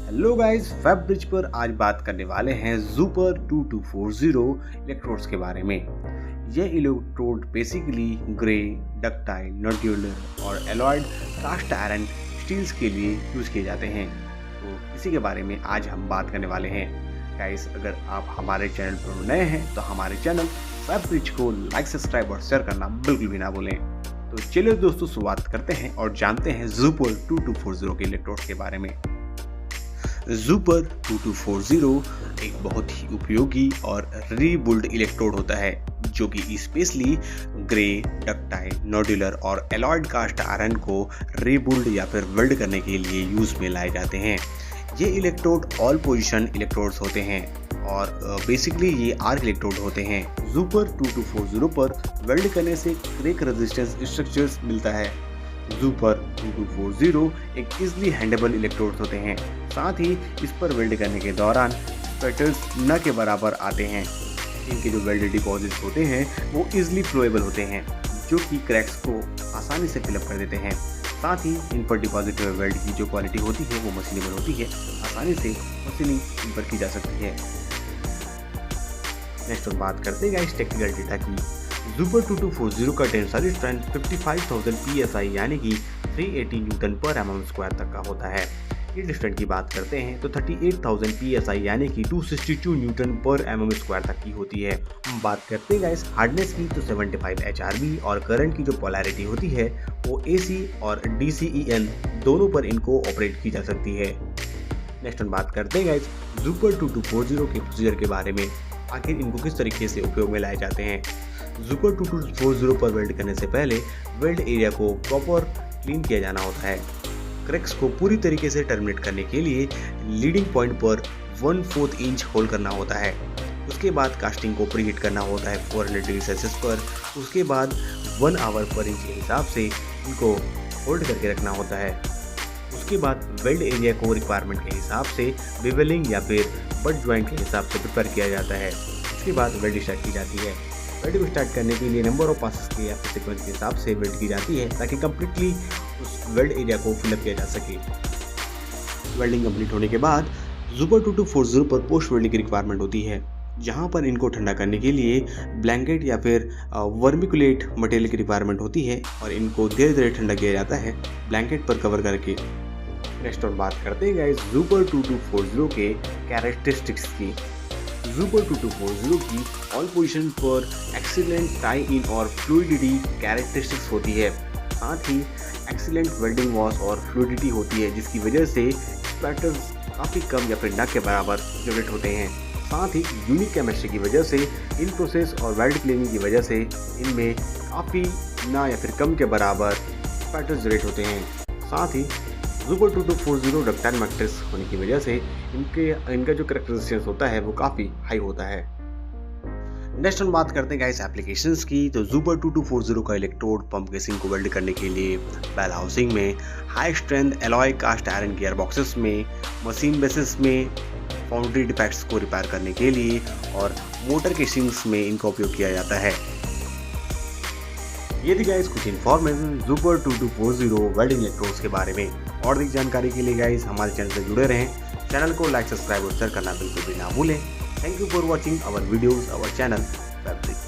Hello guys, web bridge पर आज बात करने वाले हैं जुपर 2240 इलेक्ट्रोड्स के बारे में। ये electrode basically grey, ductile, nodular और एलॉयड कास्ट आयरन स्टील्स के लिए यूज किए जाते हैं। तो इसी के बारे में आज हम बात करने वाले हैं। गाइस, अगर आप हमारे चैनल पर नए हैं तो हमारे चैनल वेब ब्रिज को लाइक, सब्सक्राइब और शेयर करना बिल्कुल भी ना भूलें। तो चलिए दोस्तों, शुरुआत करते हैं और जानते हैं जुपर 2240 के इलेक्ट्रोड्स के बारे में। जुपर 2240 एक बहुत ही उपयोगी और रीबुल्ड इलेक्ट्रोड होता है जो कि स्पेशली ग्रे, डक्टाइल, नोड्यूलर और एलॉयड कास्ट आयरन को रीबुल्ड या फिर वेल्ड करने के लिए यूज में लाए जाते हैं। ये इलेक्ट्रोड ऑल पोजिशन इलेक्ट्रोड्स होते हैं और बेसिकली ये आर्क इलेक्ट्रोड होते हैं। जुपर 2240 पर वेल्ड करने से क्रैक रेजिस्टेंस स्ट्रक्चर्स मिलता है। जुपर 2240 एक इजली हैंडेबल इलेक्ट्रोड्स होते हैं। साथ ही इस पर वेल्ड करने के दौरान स्पैटर्स न के बराबर आते हैं। इनके जो वेल्ड डिपॉजिट्स होते हैं वो इजली फ्लोएबल होते हैं, जो कि क्रैक्स को आसानी से फिलअप कर देते हैं। साथ ही इन पर डिपॉजिट हुए वेल्ड की जो क्वालिटी होती है वो मशीनेबल होती है, आसानी से मशीनिंग इन पर की जा सकती है। नेक्स्ट हम बात करते हैं इस टेक्निकल डेटा की। जुपर 2240 का टेंसाइल स्ट्रेंथ 55,000 psi यानी कि 380 न्यूटन पर mm² तक का होता है। यील्ड स्ट्रेंथ की बात करते हैं तो 38,000 psi यानी कि 262 न्यूटन पर mm² तक की होती है। हम बात करते हैं गाइस हार्डनेस की तो 75 HRB और करंट की जो पोलैरिटी होती है वो AC और DCEN दोनों पर इनको ऑपरेट की जा सकती है। नेक्स्ट हम बात करते हैं गाइस जुपर 2240 के प्रोसीजर के बारे में। आखिर इनको किस तरीके से उपयोग में लाए जाते हैं। जुपर 2240 पर वेल्ड करने से पहले वेल्ड एरिया को प्रॉपर क्लीन किया जाना होता है। क्रैक्स को पूरी तरीके से टर्मिनेट करने के लिए लीडिंग पॉइंट पर 1/4 इंच होल्ड करना होता है। उसके बाद कास्टिंग को प्रीहीट करना होता है 400 डिग्री सेल्सियस पर। उसके बाद 1 आवर पर इंच के हिसाब से इनको होल्ड करके रखना होता है। उसके बाद वेल्ड एरिया को रिक्वायरमेंट के हिसाब से बेवलिंग या फिर बट ज्वाइंट के हिसाब से प्रिपेयर किया जाता है। उसके बाद वेल्ड स्टार्ट की जाती है। वेल्ड को स्टार्ट करने के लिए नंबर ऑफ पासेस के या फिर सीक्वेंस के हिसाब से वेल्ड की जाती है ताकि कंप्लीटली उस वेल्ड एरिया को फिलअप किया जा सके। वेल्डिंग कंप्लीट होने के बाद जुपर 2240 पर पोस्ट वेल्डिंग की रिक्वायरमेंट होती है, जहां पर इनको ठंडा करने के लिए ब्लैंकेट या फिर वर्मिकुलेट मटेरियल की रिक्वायरमेंट होती है और इनको धीरे धीरे ठंडा किया जाता है ब्लैंकेट पर कवर करके। नेक्स्ट और बात करते हैं गाइस जुपर 2240 के कैरेक्टरिस्टिक्स की। जुपर 2240 की ऑल पोजीशन पर एक्सीलेंट टाई इन और फ्लूइडिटी कैरेक्टरिस्टिक्स होती है। साथ ही एक्सीलेंट वेल्डिंग वॉश और फ्लूइडिटी होती है, जिसकी वजह से स्पैटर्स काफ़ी कम या फिर न के बराबर जनरेट होते हैं। साथ ही यूनिक केमिस्ट्री की वजह से इन प्रोसेस और वेल्ड क्लीनिंग की वजह से इनमें काफ़ी ना या फिर कम के बराबर स्पैटर्स जनरेट होते हैं। साथ ही जुपर 2240 डक्टाइल मैट्रिक्स होने की वजह से इनका जो क्रैक रेजिस्टेंस होता है वो काफ़ी हाई होता है। नेक्स्ट हम बात करते हैं गाइस एप्लीकेशंस की। तो जुपर 2240 का इलेक्ट्रोड पंप केसिंग को वेल्ड करने के लिए बेल हाउसिंग में, high strength alloy cast iron gear boxes में, मशीन बेसिस में, फाउंड्री डिफेक्ट्स को रिपेयर करने के लिए और मोटर केसिंग्स में इनका उपयोग किया जाता है। ये थी गाइस कुछ इन्फॉर्मेशन जुपर 2240 वेल्डिंग इलेक्ट्रोड्स के बारे में। और अधिक जानकारी के लिए गाइस हमारे चैनल से जुड़े रहें। चैनल को लाइक, सब्सक्राइब और शेयर करना बिल्कुल भी ना भूलें। Thank you for watching our videos, our channel, Fabric.